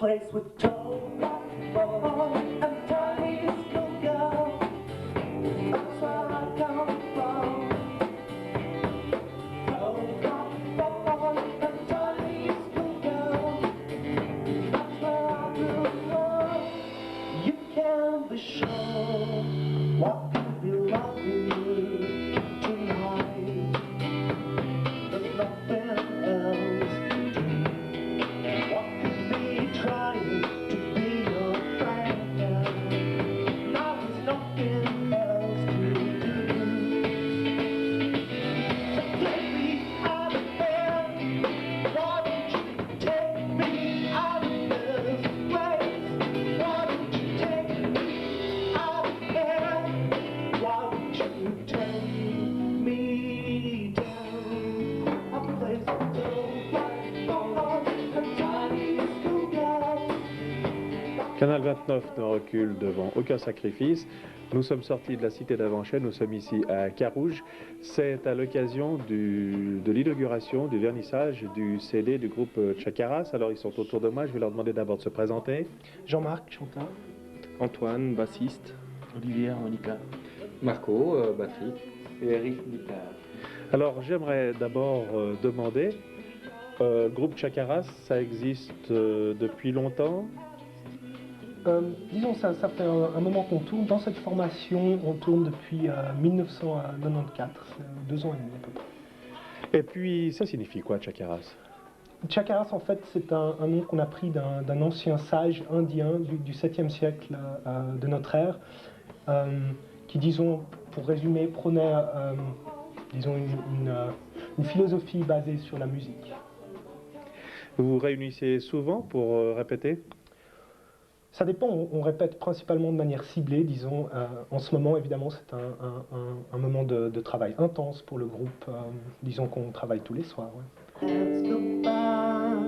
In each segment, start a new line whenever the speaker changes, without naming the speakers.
place with tall black boys and tiny schoolgirls. That's where I come from. Tall black boys and tiny schoolgirls. That's where I grew up. You can be sure what could be loving you tonight. There's nothing else to do. What could be trying to be your friend? Now there's nothing else to do. So take me out of bed. Why don't you take me out of this place? Why don't you take me out of bed? Why don't you take me down a place so black and tiny schoolgirls?
Canal 29 ne recule devant aucun sacrifice. Nous sommes sortis de la cité d'Avanchel, nous sommes ici à Carouge. C'est à l'occasion de l'inauguration, du vernissage du CD du groupe Tchakaras. Alors ils sont autour de moi, je vais leur demander d'abord de se présenter.
Jean-Marc, chanteur.
Antoine, bassiste.
Olivier, harmonica.
Marco, batterie.
Et Eric, guitare.
Alors j'aimerais d'abord demander, le groupe Tchakaras, ça existe depuis longtemps?
Disons, ça fait un moment qu'on tourne. Dans cette formation, on tourne depuis 1994, 2 ans et demi à peu près.
Et puis ça signifie quoi Tchakaras?
Tchakaras, en fait, c'est un nom qu'on a pris d'un ancien sage indien du 7e siècle de notre ère, qui, disons, pour résumer, prônait, disons, une philosophie basée sur la musique.
Vous vous réunissez souvent pour répéter?
Ça dépend, on répète principalement de manière ciblée, disons. En ce moment, évidemment, c'est un moment de travail intense pour le groupe. Disons qu'on travaille tous les soirs. Ouais.
Let's go by,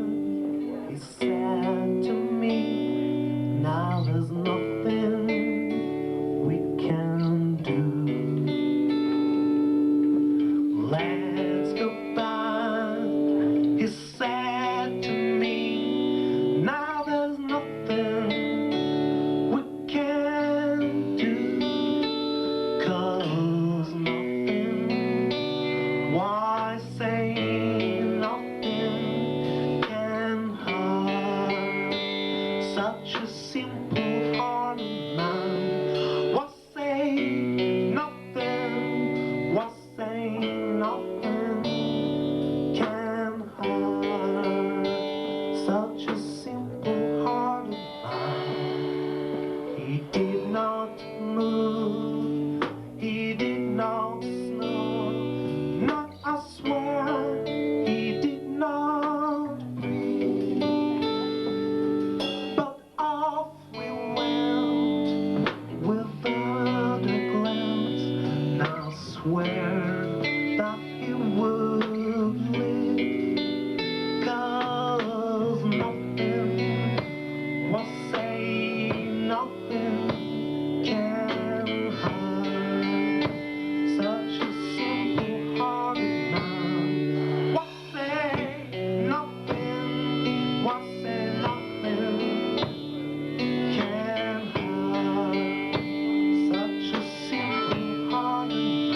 he said to me. Now there's nothing we can do. Let's go by, he said to me. Now there's nothing we can do. 'Cause nothing, why say nothing can hurt such a simple hearted man? Why say nothing, why say nothing can hurt such a simple hearted man? He did not move, he did not snore, not I swear, he did not breathe. But off we went without a glance. Now I swear that he would live. 'Cause nothing, was say nothing can hurt such a simple hearted man. Was say nothing, was say nothing can hurt such a simple hearted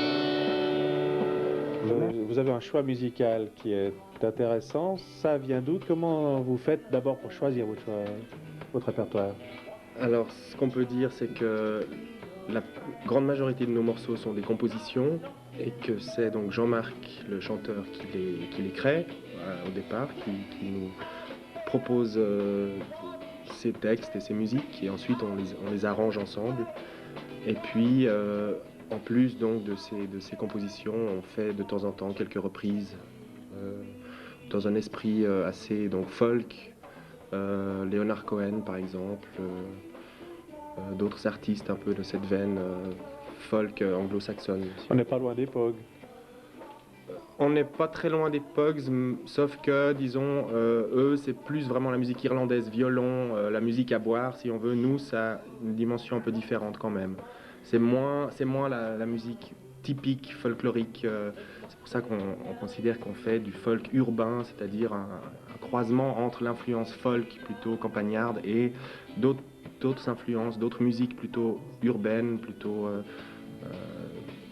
man.
Vous avez un choix musical qui est intéressant. Ça vient d'où? Comment vous faites d'abord pour choisir votre répertoire?
Alors, ce qu'on peut dire, c'est que la grande majorité de nos morceaux sont des compositions et que c'est donc Jean-Marc, le chanteur, qui les crée au départ, qui nous propose ses textes et ses musiques et ensuite on les arrange ensemble. Et puis, en plus donc de ces compositions, on fait de temps en temps quelques reprises dans un esprit assez donc folk. Leonard Cohen par exemple, d'autres artistes un peu de cette veine folk anglo-saxonne.
On n'est pas loin des Pogues.
On n'est pas très loin des Pogues, sauf que, disons, eux, c'est plus vraiment la musique irlandaise, violon, la musique à boire, si on veut. Nous, ça a une dimension un peu différente quand même. C'est moins la musique typique, folklorique. C'est pour ça qu'on considère qu'on fait du folk urbain, c'est-à-dire un croisement entre l'influence folk plutôt campagnarde et d'autres influences, d'autres musiques plutôt urbaines, plutôt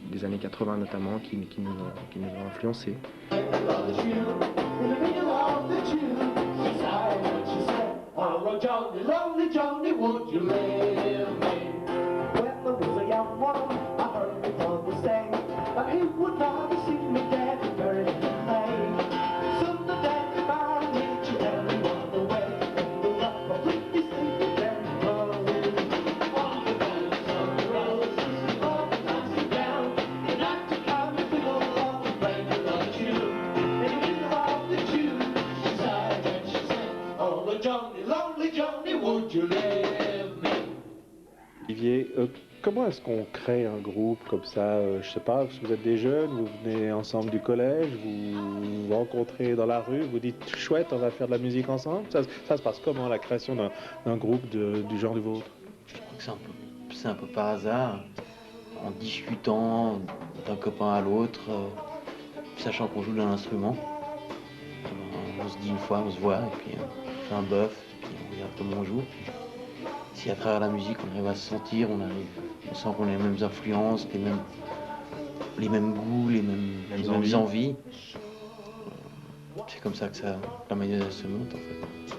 des années 80 notamment, qui nous ont influencés.
Olivier, comment est-ce qu'on crée un groupe comme ça? Je sais pas, vous êtes des jeunes, vous venez ensemble du collège, vous vous rencontrez dans la rue, vous dites chouette, on va faire de la musique ensemble. Ça se passe comment, la création d'un groupe du genre du vôtre?
Je crois que c'est un peu par hasard, en discutant d'un copain à l'autre, sachant qu'on joue d'un instrument. On se dit une fois, on se voit, et puis on fait un bœuf, et puis on regarde comment on joue. Si à travers la musique on arrive à se sentir, on sent qu'on a les mêmes influences, les mêmes goûts, les mêmes envies. C'est comme ça que la mayonnaise se monte en fait.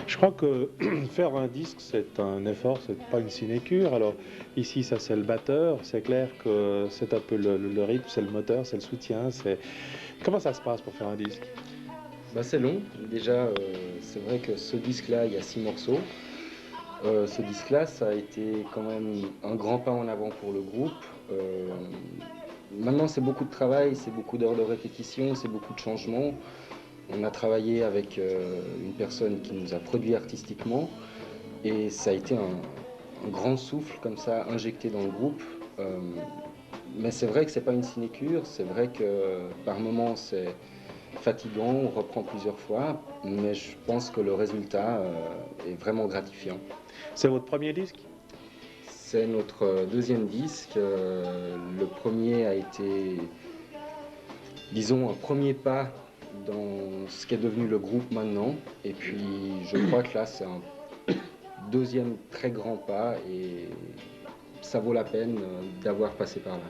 Je crois que faire un disque, c'est un effort, c'est pas une sinécure. Alors ici, ça c'est le batteur, c'est clair que c'est un peu le rythme, c'est le moteur, c'est le soutien. Comment ça se passe pour faire un disque?
C'est long. Déjà, c'est vrai que ce disque-là, il y a 6 morceaux. Ce disque-là, ça a été quand même un grand pas en avant pour le groupe. Maintenant, c'est beaucoup de travail, c'est beaucoup d'heures de répétition, c'est beaucoup de changements. On a travaillé avec une personne qui nous a produit artistiquement et ça a été un grand souffle comme ça injecté dans le groupe. Mais c'est vrai que c'est pas une sinécure, c'est vrai que par moments c'est fatigant, on reprend plusieurs fois, mais je pense que le résultat est vraiment gratifiant.
C'est votre premier disque?
C'est notre deuxième disque. Le premier a été, disons, un premier pas dans ce qui est devenu le groupe maintenant. Et puis je crois que là, c'est un deuxième très grand pas et ça vaut la peine d'avoir passé par là.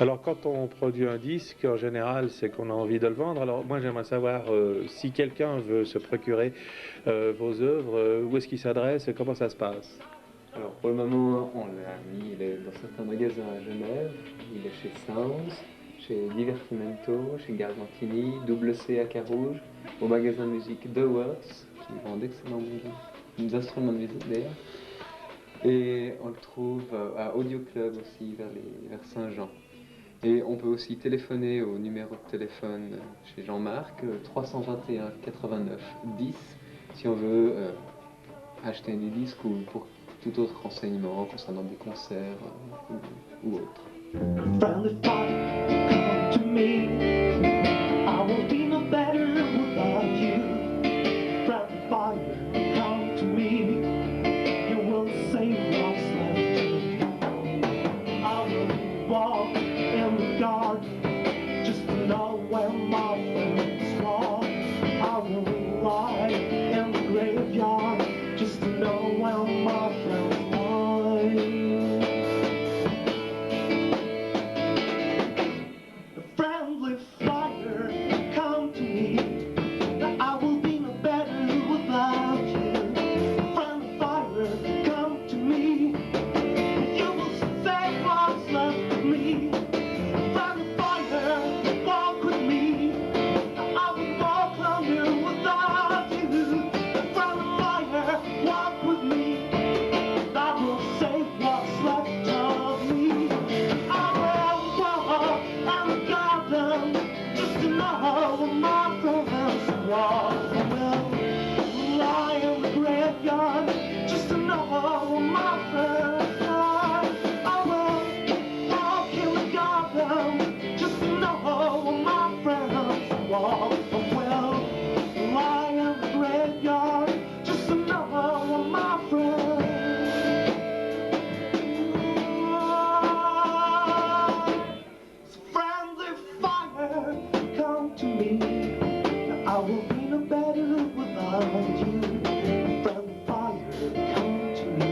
Alors quand on produit un disque, en général, c'est qu'on a envie de le vendre. Alors moi j'aimerais savoir si quelqu'un veut se procurer vos œuvres, où est-ce qu'il s'adresse et comment ça se passe?
Alors pour le moment, on l'a mis, il est dans certains magasins à Genève, il est chez Sounds, chez Divertimento, chez Gargantini, Double C à Carouge, au magasin de musique The Works, qui vend d'excellents instruments de musique d'ailleurs. Et on le trouve à Audio Club aussi, vers Saint-Jean. Et on peut aussi téléphoner au numéro de téléphone chez Jean-Marc, 321 89 10, si on veut acheter des disques ou pour tout autre renseignement concernant des concerts ou autres.
Friendly fire, come to me. I will be no better without you. Friendly fire, come to me. You will save what's left of me. I will walk in the garden just to know where my friends walk. I will lie in the graveyard just to know where my friends lie. Friendly fire, come to me. I will be no better without you. Friendly fire, come to me. You will save what's left of me. Friendly fire, walk with me. I will walk longer without you. Friendly fire, walk with me. I will save what's left of me. I will walk and the garden just to know where my friends walk. I will lie in the graveyard just to know where my friends lie. I will walk in the garden just to know where my friends walk. I will lie in the graveyard just to know where my friends. Friendly fire, come to me. I will be no better without you. Friendly fire, come to me.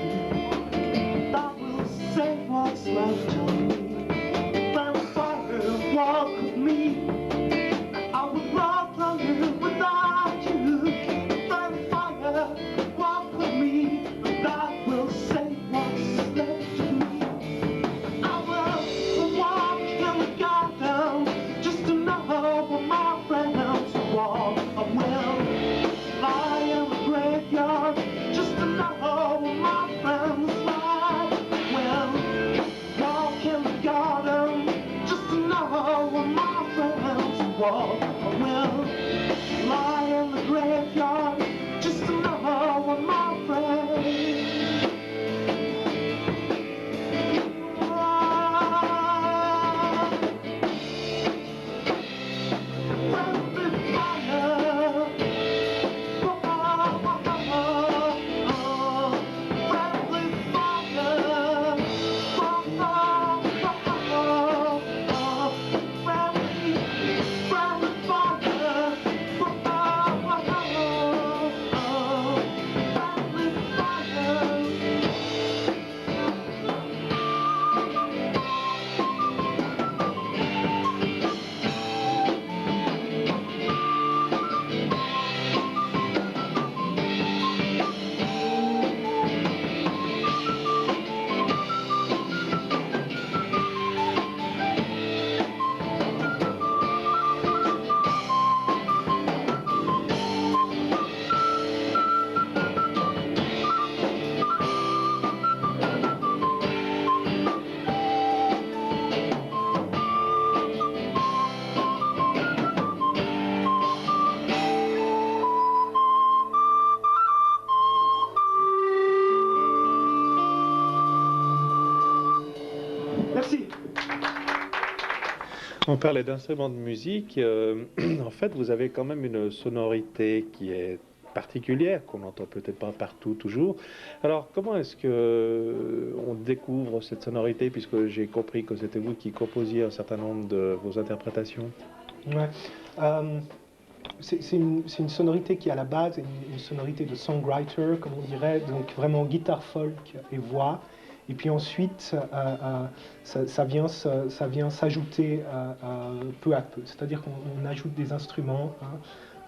I will save what's left of me. Friendly fire, walk with me. I will walk longer without you. Friendly fire, walk with me. I will save what's left of me. I will walk in the garden just to know where my friends walk. I will lie in the graveyard just to know where my friends lie. I will walk in the garden just to know where my friends walk. I will lie in the graveyard just to know where my friends. Merci.
On parlait d'instruments de musique. En fait, vous avez quand même une sonorité qui est particulière, qu'on n'entend peut-être pas partout toujours. Alors, comment est-ce que on découvre cette sonorité, puisque j'ai compris que c'était vous qui composiez un certain nombre de vos interprétations?
Ouais. C'est une sonorité qui, à la base, est une sonorité de songwriter, comme on dirait, donc vraiment guitare folk et voix. Et puis ensuite, ça vient s'ajouter peu à peu. C'est-à-dire qu'on ajoute des instruments, hein,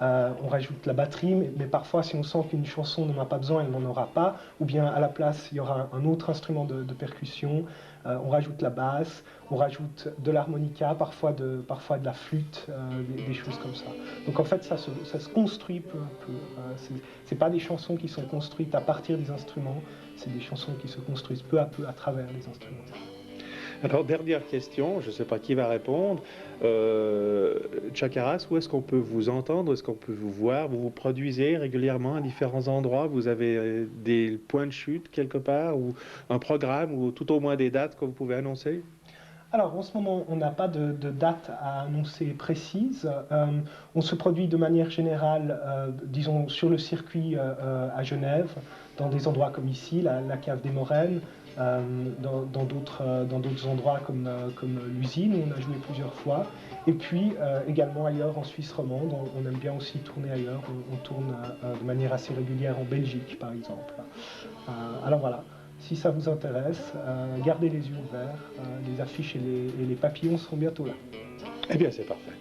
On rajoute la batterie, mais parfois si on sent qu'une chanson n'en a pas besoin, elle n'en aura pas, ou bien à la place il y aura un autre instrument de percussion. On rajoute la basse, on rajoute de l'harmonica, parfois de la flûte, des choses comme ça. Donc en fait ça se construit peu à peu. C'est pas des chansons qui sont construites à partir des instruments, c'est des chansons qui se construisent peu à peu à travers les instruments.
Alors, dernière question, je ne sais pas qui va répondre. Chakaras, où est-ce qu'on peut vous entendre? Où est-ce qu'on peut vous voir? Vous vous produisez régulièrement à différents endroits? Vous avez des points de chute quelque part? Ou un programme? Ou tout au moins des dates que vous pouvez annoncer?
Alors, en ce moment, on n'a pas de date à annoncer précise. On se produit de manière générale, disons, sur le circuit à Genève, dans des endroits comme ici, la cave des Moraines, dans d'autres endroits comme l'usine, où on a joué plusieurs fois. Et puis, également ailleurs en Suisse romande, on aime bien aussi tourner ailleurs. On tourne de manière assez régulière en Belgique, par exemple. Alors voilà. Si ça vous intéresse, gardez les yeux ouverts, les affiches et les papillons seront bientôt là.
Eh bien, c'est parfait.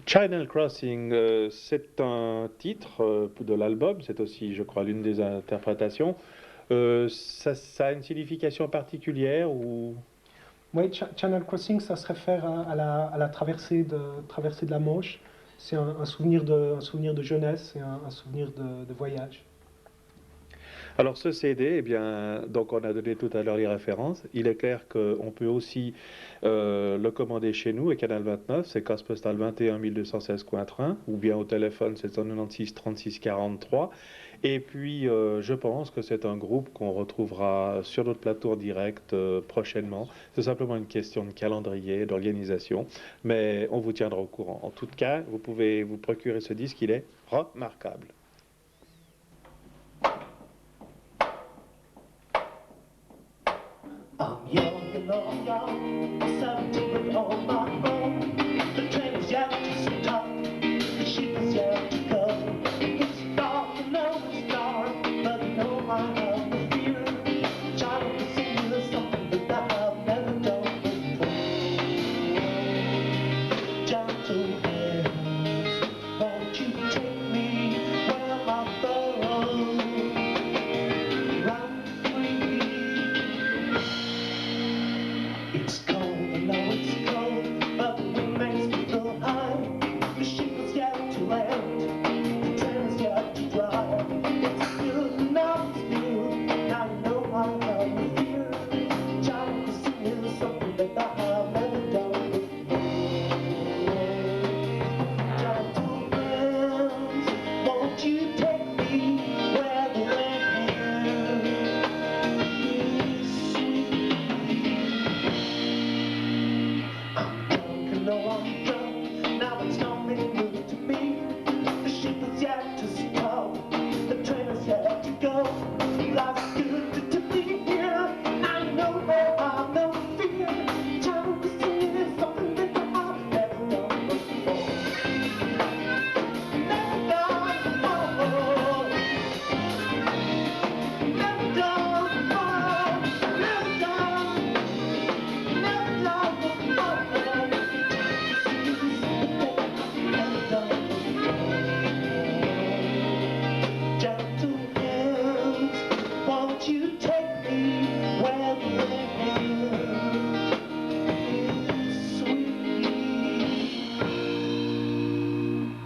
Channel Crossing, c'est un titre de l'album, c'est aussi, je crois, l'une des interprétations. Ça a une signification particulière ou...
Oui, Channel Crossing, ça se réfère à la traversée de la Manche. C'est un souvenir de jeunesse et un souvenir de voyage.
Alors ce CD, eh bien, donc on a donné tout à l'heure les références. Il est clair qu'on peut aussi le commander chez nous, et Canal 29, c'est case postale 21 1216.1, ou bien au téléphone 796 36 43. Et puis je pense que c'est un groupe qu'on retrouvera sur notre plateau en direct prochainement. C'est simplement une question de calendrier, d'organisation, mais on vous tiendra au courant. En tout cas, vous pouvez vous procurer ce disque, il est remarquable.
I'm young and I'm young, 17 on my own. The train is yet to stop, the ship is yet to go. It's dark, I know it's dark, but I know I have no fear. Child to sing you something that I have never done before. Gentle hands, won't you take me where I belong? Run free. It's cold, I know it's cold, but the wind makes me feel high. The ship is yet to land, the train is yet to drive. It's still, now it's still, now you know I have no fear. Child, to sing is something that I have never done before. Gentle hands, won't you take me where the land is sweet? I'm drunk, I know I'm drunk, now it's nothing new to me. The ship is yet to stop, the train is yet to go. Life's good to be here, I know that I have no fear. Time to sing is something that I've never done before. Never done before. Never done before. Never done. Never done before. Never done before. Gentle hands, won't you take me where the land is sweet?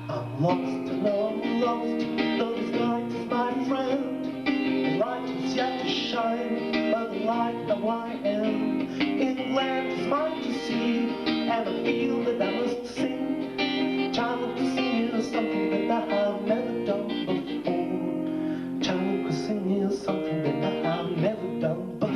I'm lost, I know I'm lost, though this light is my friend. The light is yet to shine, but the light that I am. In land is mine to see, and I feel that I must sing. Child to sing is something that I have never done before. Child to sing is something that I have never done before.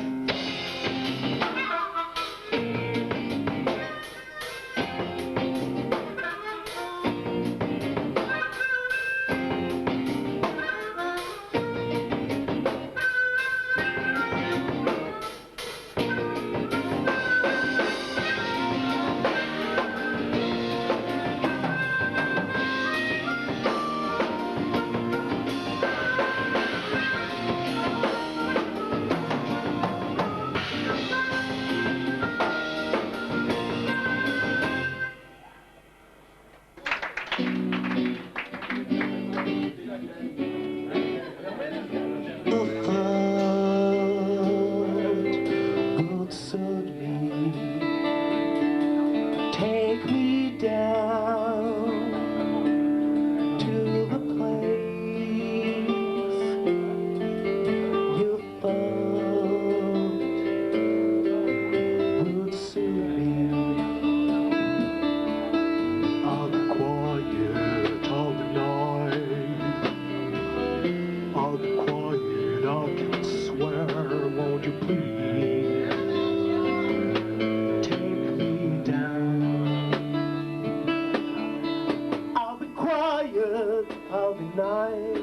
I'll be nice.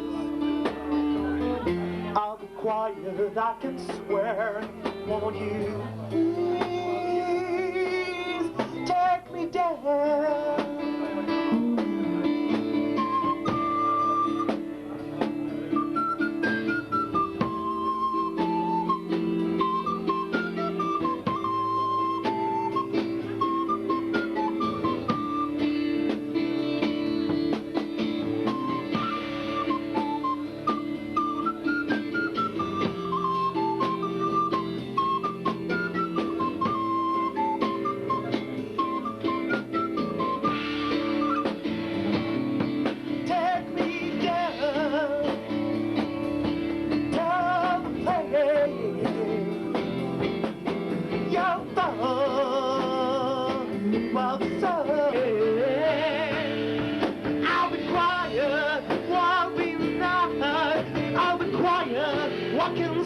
I'll be quiet, I can swear. Won't you please take me down? Walking